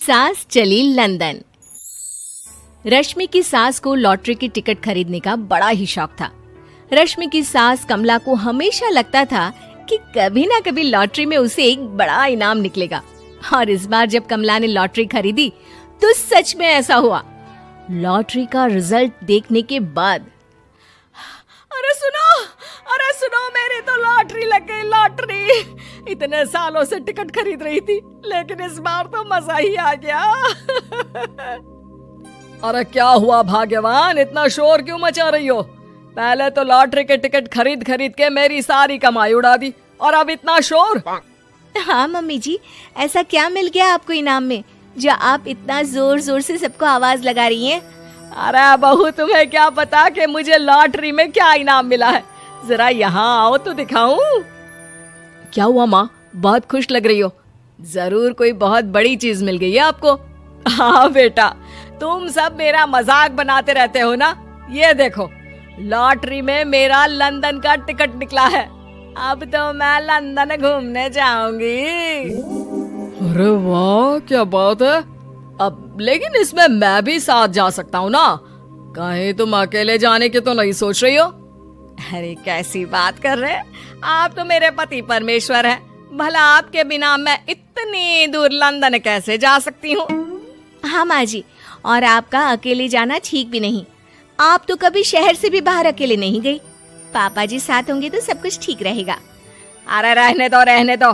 सास चली लंदन। रश्मि की सास को लॉटरी की टिकट खरीदने का बड़ा ही शौक था। रश्मि की सास कमला को हमेशा लगता था कि कभी ना कभी लॉटरी में उसे एक बड़ा इनाम निकलेगा। और इस बार जब कमला ने लॉटरी खरीदी तो सच में ऐसा हुआ। लॉटरी का रिजल्ट देखने के बाद अरे सुनो मेरी तो लॉटरी लग गई। लॉटरी इतने सालों से टिकट खरीद रही थी, लेकिन इस बार तो मजा ही आ गया। अरे क्या हुआ भाग्यवान, इतना शोर क्यों मचा रही हो? पहले तो लॉटरी के टिकट खरीद खरीद के मेरी सारी कमाई उड़ा दी और अब इतना शोर। हाँ मम्मी जी, ऐसा क्या मिल गया आपको इनाम में जो आप इतना जोर जोर से सबको आवाज लगा रही हैं? अरे बहू, तुम्हें क्या पता कि मुझे लॉटरी में क्या इनाम मिला है? जरा यहाँ आओ तो दिखाऊं। क्या हुआ माँ, बहुत खुश लग रही हो? जरूर कोई बहुत बड़ी चीज मिल गई है आपको। हाँ बेटा, तुम सब मेरा मजाक बनाते रहते हो ना। ये देखो, लॉटरी में मेरा लंदन का टिकट निकला है। अब तो मैं लंदन घूमने जाऊंगी। अरे वाह, क्या बात है। अब लेकिन इसमें मैं भी साथ जा सकता हूँ ना? कहीं तुम अकेले जाने की तो नहीं सोच रही हो? अरे कैसी बात कर रहे हैं आप, तो मेरे पति परमेश्वर हैं। भला आपके बिना मैं इतनी दूर लंदन कैसे जा सकती हूँ? हाँ माँ जी, और आपका अकेले जाना ठीक भी नहीं। आप तो कभी शहर से भी बाहर अकेले नहीं गई। पापा जी साथ होंगे तो सब कुछ ठीक रहेगा। अरे रहने दो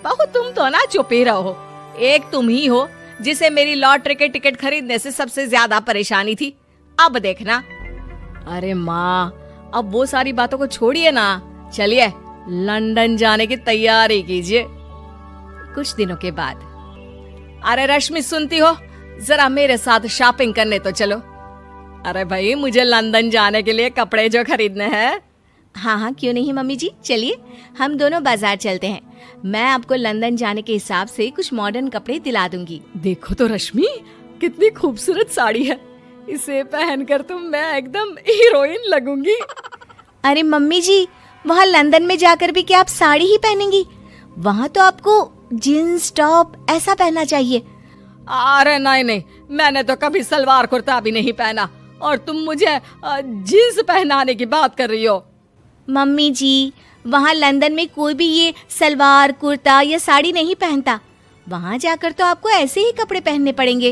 बहू, तुम तो ना चुप ही रहो। एक तुम ही हो जिसे मेरी लॉटरी के टिकट खरीदने से सबसे ज्यादा परेशानी थी। अब देखना। अरे माँ, अब वो सारी बातों को छोड़िए ना, चलिए लंदन जाने की तैयारी कीजिए। कुछ दिनों के बाद, अरे रश्मि सुनती हो, जरा मेरे साथ शॉपिंग करने तो चलो। अरे भाई, मुझे लंदन जाने के लिए कपड़े जो खरीदने हैं। हाँ हाँ, क्यों नहीं मम्मी जी, चलिए हम दोनों बाजार चलते हैं। मैं आपको लंदन जाने के हिसाब से कुछ मॉडर्न कपड़े दिला दूंगी। देखो तो रश्मि, कितनी खूबसूरत साड़ी है। इसे पहनकर तो मैं एकदम हीरोइन लगूंगी। अरे मम्मी जी, वहाँ लंदन में जाकर भी क्या आप साड़ी ही पहनेंगी? वहाँ तो आपको जीन्स टॉप ऐसा पहनना चाहिए। अरे नहीं, मैंने तो कभी सलवार कुर्ता भी नहीं पहना और तुम मुझे जीन्स पहनाने की बात कर रही हो। मम्मी जी, वहाँ लंदन में कोई भी ये सलवार कुर्ता या साड़ी नहीं पहनता। वहाँ जाकर तो आपको ऐसे ही कपड़े पहनने पड़ेंगे।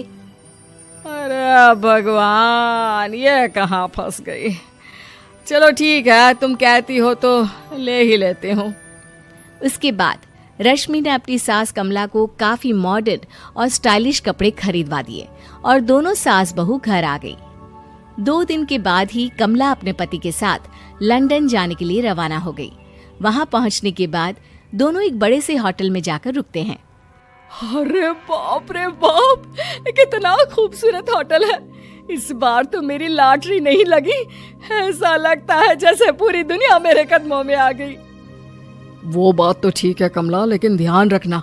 अरे भगवान, ये कहाँ फंस गई। चलो ठीक है, तुम कहती हो तो ले ही लेती हूँ। उसके बाद रश्मि ने अपनी सास कमला को काफी मॉडर्न और स्टाइलिश कपड़े खरीदवा दिए और दोनों सास बहू घर आ गई। 2 दिन के बाद ही कमला अपने पति के साथ लंदन जाने के लिए रवाना हो गई। वहां पहुंचने के बाद दोनों एक बड़े से होटल में जाकर रुकते हैं। अरे बाप रे बाप, कितना खूबसूरत होटल है। इस बार तो मेरी लॉटरी नहीं लगी। ऐसा लगता है जैसे पूरी दुनिया मेरे कदमों में आ गई। वो बात तो ठीक है कमला, लेकिन ध्यान रखना,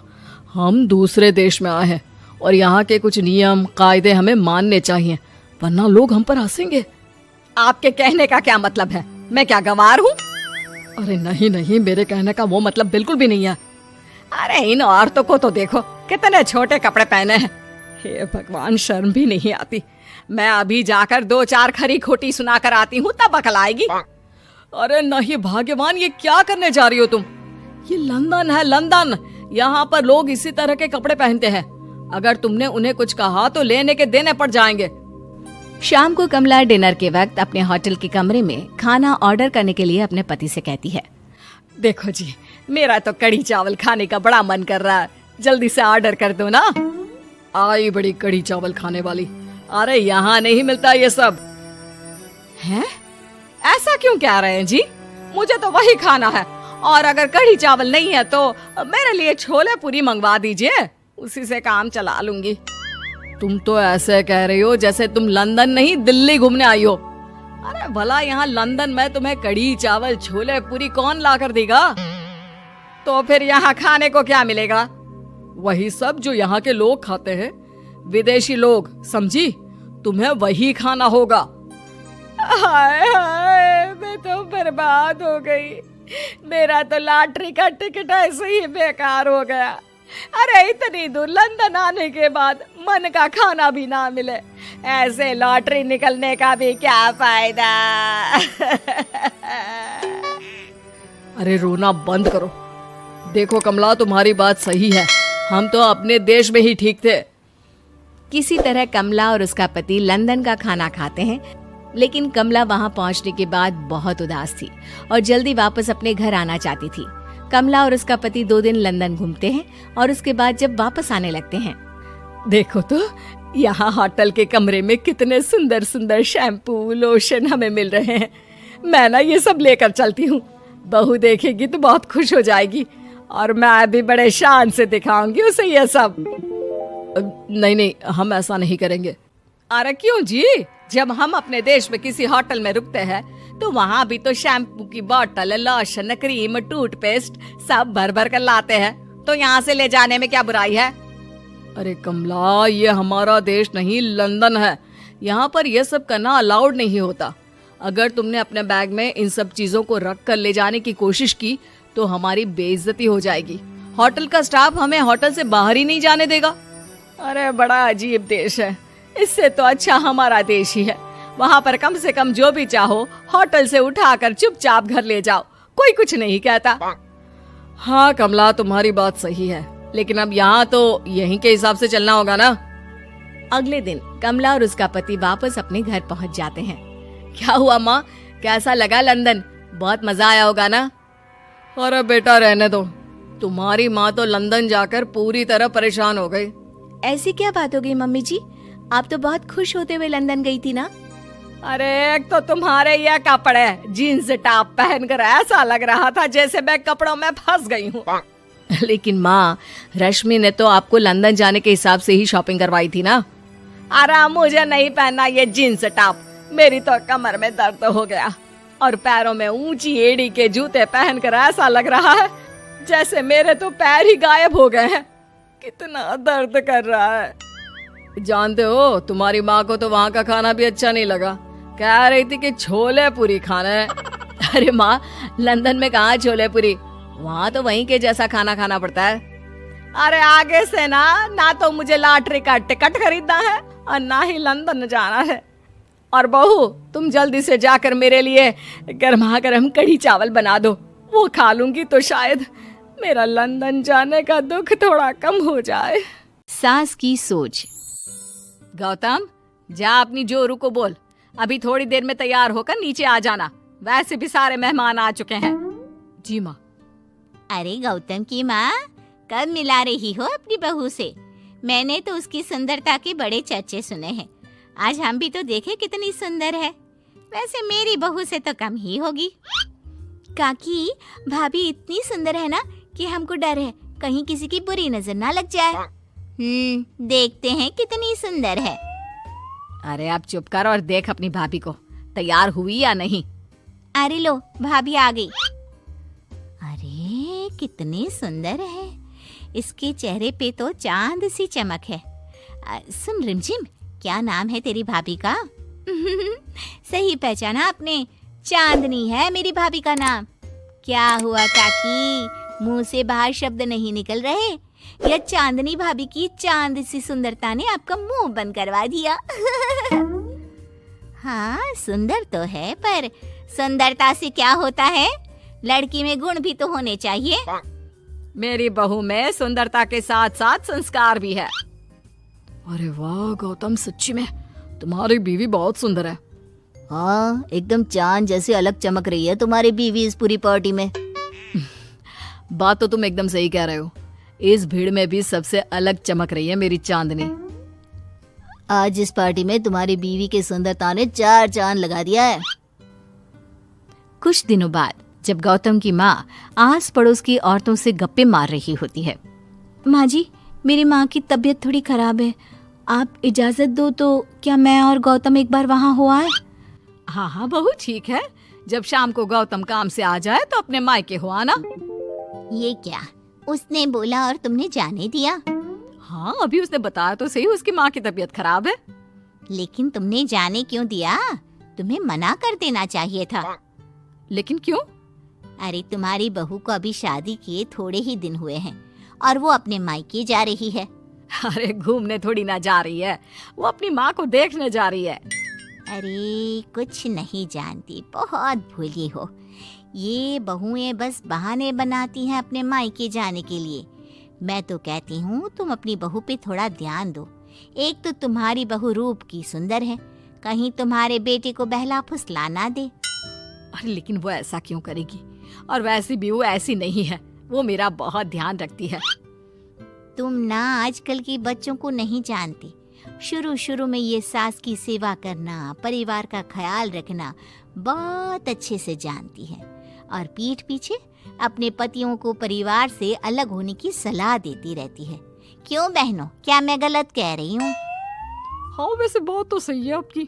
हम दूसरे देश में आए हैं और यहाँ के कुछ नियम कायदे हमें मानने चाहिए, वरना लोग हम पर हंसेंगे। आपके कहने का क्या मतलब है? मैं क्या गंवार हूँ? अरे नहीं, मेरे कहने का वो मतलब बिल्कुल भी नहीं है। अरे इन औरतों को तो देखो, कितने छोटे कपड़े पहने हैं। हे भगवान, शर्म भी नहीं आती। मैं अभी जाकर 2-4 खरी खोटी सुना कर आती हूँ, तब अकल आएगी। अरे नहीं भाग्यवान, ये क्या करने जा रही हो तुम? ये लंदन है, लंदन। यहाँ पर लोग इसी तरह के कपड़े पहनते हैं। अगर तुमने उन्हें कुछ कहा तो लेने के देने पड़ जाएंगे। शाम को कमला डिनर के वक्त अपने होटल के कमरे में खाना ऑर्डर करने के लिए अपने पति से कहती है। देखो जी, मेरा तो कढ़ी चावल खाने का बड़ा मन कर रहा है, जल्दी से ऑर्डर कर दो ना। आई बड़ी कढ़ी चावल खाने वाली। अरे यहाँ नहीं मिलता ये सब। हैं? ऐसा क्यों कह रहे हैं जी? मुझे तो वही खाना है, और अगर कढ़ी चावल नहीं है तो मेरे लिए छोले पूरी मंगवा दीजिए, उसी से काम चला लूंगी। तुम तो ऐसे कह रही हो जैसे तुम लंदन नहीं दिल्ली घूमने आई हो। अरे भला यहाँ लंदन में तुम्हें कढ़ी चावल छोले पूरी कौन ला कर देगा? तो फिर यहाँ खाने को क्या मिलेगा? वही सब जो यहाँ के लोग खाते हैं, विदेशी लोग, समझी? तुम्हें वही खाना होगा। हाय हाय, मैं तो बर्बाद हो गई। मेरा तो लॉटरी का टिकट ऐसे ही बेकार हो गया। अरे इतनी दूर लंदन आने के बाद मन का खाना भी ना मिले, ऐसे लॉटरी निकलने का भी क्या फायदा। अरे रोना बंद करो। देखो कमला, तुम्हारी बात सही है, हम तो अपने देश में ही ठीक थे। किसी तरह कमला और उसका पति लंदन का खाना खाते हैं, लेकिन कमला वहां पहुंचने के बाद बहुत उदास थी और जल्दी वापस अपने घर आना चाहती थी। कमला और उसका पति 2 दिन लंदन घूमते हैं और उसके बाद जब वापस आने लगते हैं, देखो तो यहाँ होटल के कमरे में कितने सुंदर सुंदर शैम्पू लोशन हमें मिल रहे हैं। मैं ना ये सब लेकर चलती हूँ, बहू देखेगी तो बहुत खुश हो जाएगी और मैं भी बड़े शान से दिखाऊंगी उसे ये सब। नहीं नहीं, हम ऐसा नहीं करेंगे। अरे क्यों जी, जब हम अपने देश में किसी होटल में रुकते हैं तो वहाँ भी तो शैम्पू की बोतल, लोशन, क्रीम, टूथपेस्ट सब भर भर कर लाते हैं, तो यहाँ से ले जाने में क्या बुराई है। अरे कमला, ये हमारा देश नहीं लंदन है, यहाँ पर यह सब करना अलाउड नहीं होता। अगर तुमने अपने बैग में इन सब चीजों को रख कर ले जाने की कोशिश की तो हमारी बेइज्जती हो जाएगी। होटल का स्टाफ हमें होटल से बाहर ही नहीं जाने देगा। अरे बड़ा अजीब देश है, इससे तो अच्छा हमारा देश ही है। वहाँ पर कम से कम जो भी चाहो होटल से उठाकर चुपचाप घर ले जाओ, कोई कुछ नहीं कहता। हाँ कमला, तुम्हारी बात सही है, लेकिन अब यहाँ तो यहीं के हिसाब से चलना होगा ना। अगले दिन कमला और उसका पति वापस अपने घर पहुंच जाते हैं। क्या हुआ माँ, कैसा लगा लंदन? बहुत मजा आया होगा ना? अरे बेटा रहने दो, तुम्हारी माँ तो लंदन जाकर पूरी तरह परेशान हो गई। ऐसी क्या बात हो गई मम्मी जी? आप तो बहुत खुश होते हुए लंदन गई थी ना? अरे एक तो तुम्हारे ये कपड़े, जीन्स टॉप पहनकर ऐसा लग रहा था जैसे मैं कपड़ों में फंस गई हूँ। लेकिन माँ, रश्मि ने तो आपको लंदन जाने के हिसाब से ही शॉपिंग करवाई थी ना? अरे मुझे नहीं पहनना ये जीन्स टॉप, मेरी तो कमर में दर्द हो गया और पैरों में ऊंची एड़ी के जूते पहनकर ऐसा लग रहा है जैसे मेरे तो पैर ही गायब हो गए हैं। कितना दर्द कर रहा है। जानते हो, तुम्हारी माँ को तो वहाँ का खाना भी अच्छा नहीं लगा, कह रही थी कि छोले पूरी खाना है। अरे माँ, लंदन में कहाँ छोले पूरी, वहाँ तो वहीं के जैसा खाना खाना पड़ता है। अरे आगे से ना तो मुझे लॉटरी का टिकट खरीदना है और ना ही लंदन जाना है। और बहू, तुम जल्दी से जाकर मेरे लिए गर्मा गर्म कढ़ी चावल बना दो, वो खा लूंगी तो शायद मेरा लंदन जाने का दुख थोड़ा कम हो जाए। सास की सोच। गौतम, जा अपनी जोरू को बोल, अभी थोड़ी देर में तैयार होकर नीचे आ जाना, वैसे भी सारे मेहमान आ चुके हैं। जी माँ। अरे गौतम की माँ, कब मिला रही हो अपनी बहू से? मैंने तो उसकी सुंदरता के बड़े चर्चे सुने हैं, आज हम भी तो देखे कितनी सुंदर है। वैसे मेरी बहू से तो कम ही होगी। काकी, भाभी इतनी सुंदर है ना कि हमको डर है कहीं किसी की बुरी नजर ना लग जाए। देखते हैं कितनी सुंदर है। अरे आप चुप कर और देख अपनी भाभी को, तैयार हुई या नहीं। अरे लो, भाभी आ गई। अरे कितनी सुंदर है, इसके चेहरे पे तो चांद सी चमक है। सुन रिमझिम, क्या नाम है तेरी भाभी का? सही पहचाना आपने, चांदनी है मेरी भाभी का नाम। क्या हुआ काकी, मुंह से बाहर शब्द नहीं निकल रहे? या चांदनी भाभी की चांद सी सुंदरता ने आपका मुंह बंद करवा दिया? हाँ सुंदर तो है, पर सुंदरता से क्या होता है? लड़की में गुण भी तो होने चाहिए। मेरी बहू में सुंदरता के साथ साथ संस्कार भी है। अरे वाह गौतम, सच्ची में तुम्हारी बीवी बहुत सुंदर है। हाँ, एकदम चांद जैसे अलग चमक रही है तुम्हारी बीवी इस पूरी पार्टी में। बात तो तुम एकदम सही कह रहे हो, इस भीड़ में भी सबसे अलग चमक रही है मेरी चांदनी। आज इस पार्टी में तुम्हारी बीवी की सुंदरता ने 4 चांद लगा दिया है। कुछ दिनों बाद जब गौतम की माँ आस पड़ोस की औरतों से गप्पे मार रही होती है। माँ जी, मेरी माँ की तबीयत थोड़ी खराब है, आप इजाजत दो तो क्या मैं और गौतम एक बार वहाँ हो आए? हाँ हाँ बहू, ठीक है, जब शाम को गौतम काम से आ जाए तो अपने मायके हो आना। ये क्या, उसने बोला और तुमने जाने दिया? हाँ, अभी उसने बताया तो सही, उसकी माँ की तबीयत खराब है। लेकिन तुमने जाने क्यों दिया? तुम्हें मना कर देना चाहिए था। लेकिन क्यों? अरे तुम्हारी बहू को अभी शादी किए थोड़े ही दिन हुए हैं और वो अपने मायके जा रही है। अरे घूमने थोड़ी ना जा रही है, वो अपनी माँ को देखने जा रही है। अरे कुछ नहीं जानती, बहुत भोली हो। ये बहुएं बस बहाने बनाती हैं अपने मायके जाने के लिए। मैं तो कहती हूँ तुम अपनी बहू पे थोड़ा ध्यान दो। एक तो तुम्हारी बहू रूप की सुंदर है, कहीं तुम्हारे बेटे को बहला फुसला ना दे। अरे लेकिन वो ऐसा क्यों करेगी? और वैसे भी वो ऐसी नहीं है, वो मेरा बहुत ध्यान रखती है। तुम ना आजकल के बच्चों को नहीं जानती। शुरू शुरू में ये सास की सेवा करना, परिवार का ख्याल रखना बहुत अच्छे से जानती है, और पीठ पीछे अपने पतियों को परिवार से अलग होने की सलाह देती रहती है। क्यों बहनों, क्या मैं गलत कह रही हूँ? हाँ वैसे बात तो सही है आपकी।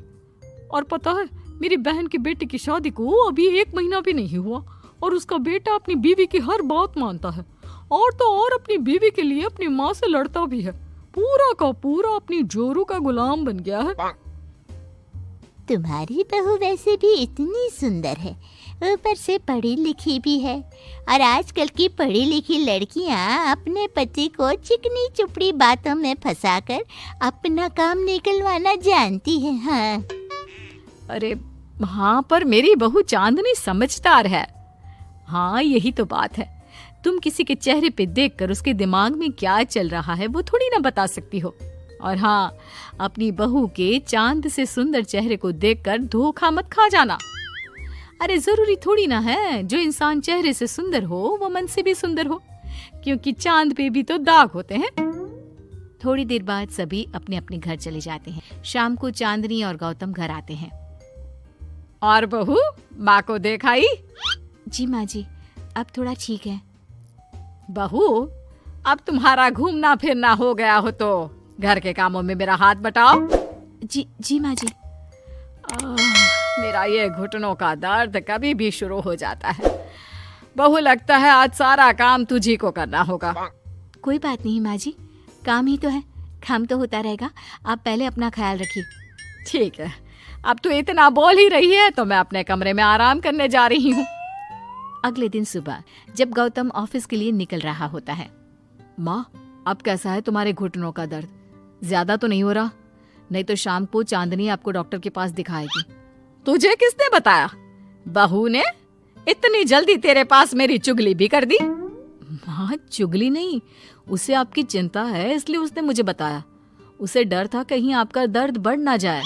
और पता है, मेरी बहन की बेटी की शादी को अभी 1 महीना भी नहीं हुआ, और उसका बेटा अपनी बीवी की हर बात मानता है, और तो और अपनी बीवी के लिए अपनी माँ से लड़ता भी है। पूरा का पूरा अपनी जोरू का गुलाम बन गया है। तुम्हारी बहू वैसे भी इतनी सुंदर है, ऊपर से पढ़ी लिखी भी है, और आजकल की पढ़ी लिखी लड़कियां अपने पति को चिकनी चुपड़ी बातों में फंसाकर अपना काम निकलवाना जानती है। हाँ अरे हाँ, पर मेरी बहू चांदनी समझदार है। हाँ यही तो बात है, तुम किसी के चेहरे पे देखकर उसके दिमाग में क्या चल रहा है वो थोड़ी ना बता सकती हो। और हाँ, अपनी बहू के चांद से सुंदर चेहरे को देखकर धोखा मत खा जाना। अरे जरूरी थोड़ी ना है जो इंसान चेहरे से सुंदर हो वो मन से भी सुंदर हो, क्योंकि चांद पे भी तो दाग होते हैं। थोड़ी देर बाद सभी अपने अपने घर चले जाते हैं। शाम को चांदनी और गौतम घर आते हैं। और बहू, माँ को देखाई? जी माँ जी, अब थोड़ा ठीक है। बहू, अब तुम्हारा घूमना फिरना हो गया हो तो घर के कामों में मेरा हाथ बटाओ। जी माँ जी। मेरा ये घुटनों का दर्द कभी भी शुरू हो जाता है। बहू, लगता है आज सारा काम तुझी को करना होगा। कोई बात नहीं माँ जी, काम ही तो है, काम तो होता रहेगा। आप पहले अपना ख्याल रखिए। ठीक है, अब तू इतना बोल ही रही है तो मैं अपने कमरे में आराम करने जा रही हूँ। अगले दिन सुबह जब गौतम ऑफिस के लिए निकल रहा होता है। माँ, अब कैसा है तुम्हारे घुटनों का दर्द? ज्यादा तो नहीं हो रहा? नहीं तो शाम को चांदनी आपको डॉक्टर के पास दिखाएगी। तुझे किसने बताया? बहू ने इतनी जल्दी तेरे पास मेरी चुगली भी कर दी? माँ, चुगली नहीं, उसे आपकी चिंता है इसलिए उसने मुझे बताया। उसे डर था कहीं आपका दर्द बढ़ ना जाए।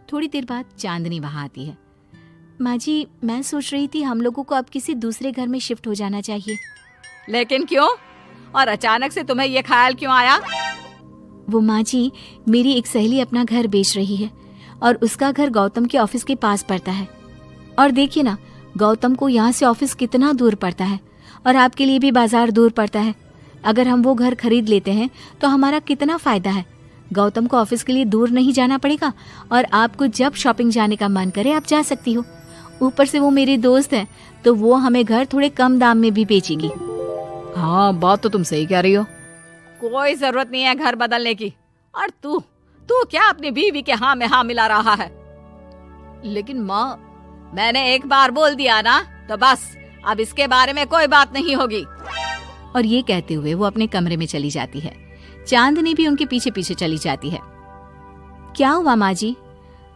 थोड़ी देर बाद चांदनी वहां आती है। माँ जी, मैं सोच रही थी हम लोगों को अब किसी दूसरे घर में शिफ्ट हो जाना चाहिए। लेकिन क्यों? और अचानक से तुम्हें ये ख्याल क्यों आया? वो माँ जी, मेरी एक सहेली अपना घर बेच रही है और उसका घर गौतम के ऑफिस के पास पड़ता है। और देखिए ना, गौतम को यहाँ से ऑफिस कितना दूर पड़ता है और आपके लिए भी बाजार दूर पड़ता है। अगर हम वो घर खरीद लेते हैं तो हमारा कितना फायदा है। गौतम को ऑफिस के लिए दूर नहीं जाना पड़ेगा और आपको जब शॉपिंग जाने का मन करे आप जा सकती हो। ऊपर से वो मेरी दोस्त है तो वो हमें घर थोड़े कम दाम में भी बेचेगी। हाँ, बात तो तुम सही कह रही हो। कोई जरूरत नहीं है घर बदलने की। और तू क्या अपनी बीवी के हाँ में हाँ मिला रहा है? लेकिन माँ, मैंने एक बार बोल दिया ना तो बस, अब इसके बारे में कोई बात नहीं होगी। और ये कहते हुए वो अपने कमरे में चली जाती है। चांदनी भी उनके पीछे पीछे चली जाती है। क्या हुआ माँ जी?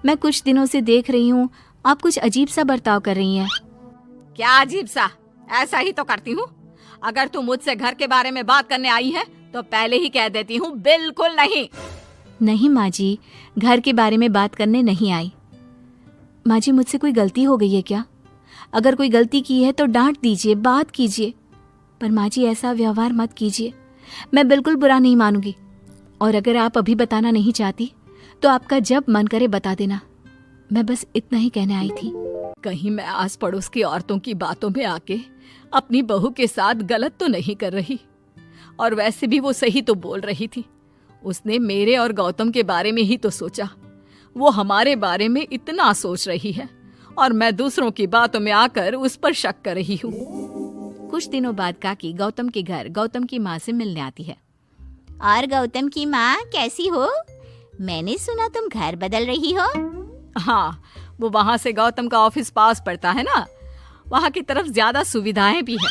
मैं कुछ दिनों से देख रही हूँ आप कुछ अजीब सा बर्ताव कर रही हैं। क्या अजीब सा? ऐसा ही तो करती हूँ। अगर तू मुझसे घर के बारे में बात करने आई है तो पहले ही कह देती हूँ, बिल्कुल नहीं। नहीं माँ जी, घर के बारे में बात करने नहीं आई। माँ जी, मुझसे कोई गलती हो गई है क्या? अगर कोई गलती की है तो डांट दीजिए, बात कीजिए, पर माँ जी ऐसा व्यवहार मत कीजिए। मैं बिल्कुल बुरा नहीं मानूंगी। और अगर आप अभी बताना नहीं चाहती तो आपका जब मन करे बता देना। मैं बस इतना ही कहने आई थी। कहीं मैं आस पड़ोस की औरतों की बातों में आके अपनी बहू के साथ गलत तो नहीं कर रही? और वैसे भी वो सही तो बोल रही थी। उसने मेरे और गौतम के बारे में ही तो सोचा। वो हमारे बारे में इतना सोच रही है और मैं दूसरों की बातों में आकर उस पर शक कर रही हूँ। कुछ दिनों बाद काकी गौतम के घर गौतम की माँ से मिलने आती है। और गौतम की माँ, कैसी हो? मैंने सुना तुम घर बदल रही हो। हाँ, वो वहाँ से गौतम का ऑफिस पास पड़ता है ना, वहाँ की तरफ ज्यादा सुविधाएं भी है।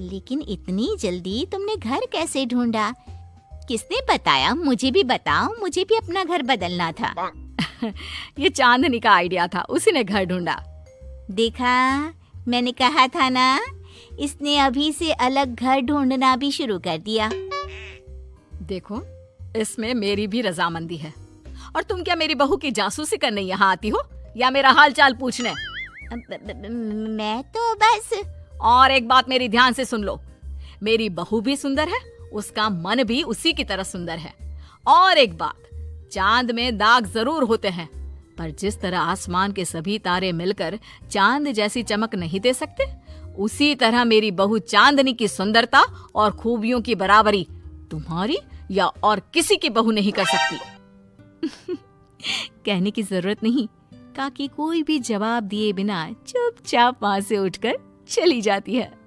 लेकिन इतनी जल्दी तुमने घर कैसे ढूंढा? किसने बताया? मुझे भी बताओ, मुझे भी अपना घर बदलना था। ये चांदनी का आइडिया था, उसी ने घर ढूंढा। देखा, मैंने कहा था ना, इसने अभी से अलग घर ढूंढना भी शुरू कर दिया। देखो, इसमें मेरी भी रजामंदी है। और तुम क्या मेरी बहू की जासूसी करने यहाँ आती हो या मेरा हाल चाल पूछने? मैं तो बस। और एक बात मेरी ध्यान से सुन लो, मेरी बहू भी सुंदर है, उसका मन भी उसी की तरह सुंदर है। और एक बात, चांद में दाग जरूर होते हैं, पर जिस तरह आसमान के सभी तारे मिलकर चांद जैसी चमक नहीं दे सकते, उसी तरह मेरी बहू चांदनी की सुंदरता और खूबियों की बराबरी तुम्हारी या और किसी की बहू नहीं कर सकती। कहने की जरूरत नहीं, काकी कोई भी जवाब दिए बिना चुपचाप वहां से उठकर चली जाती है।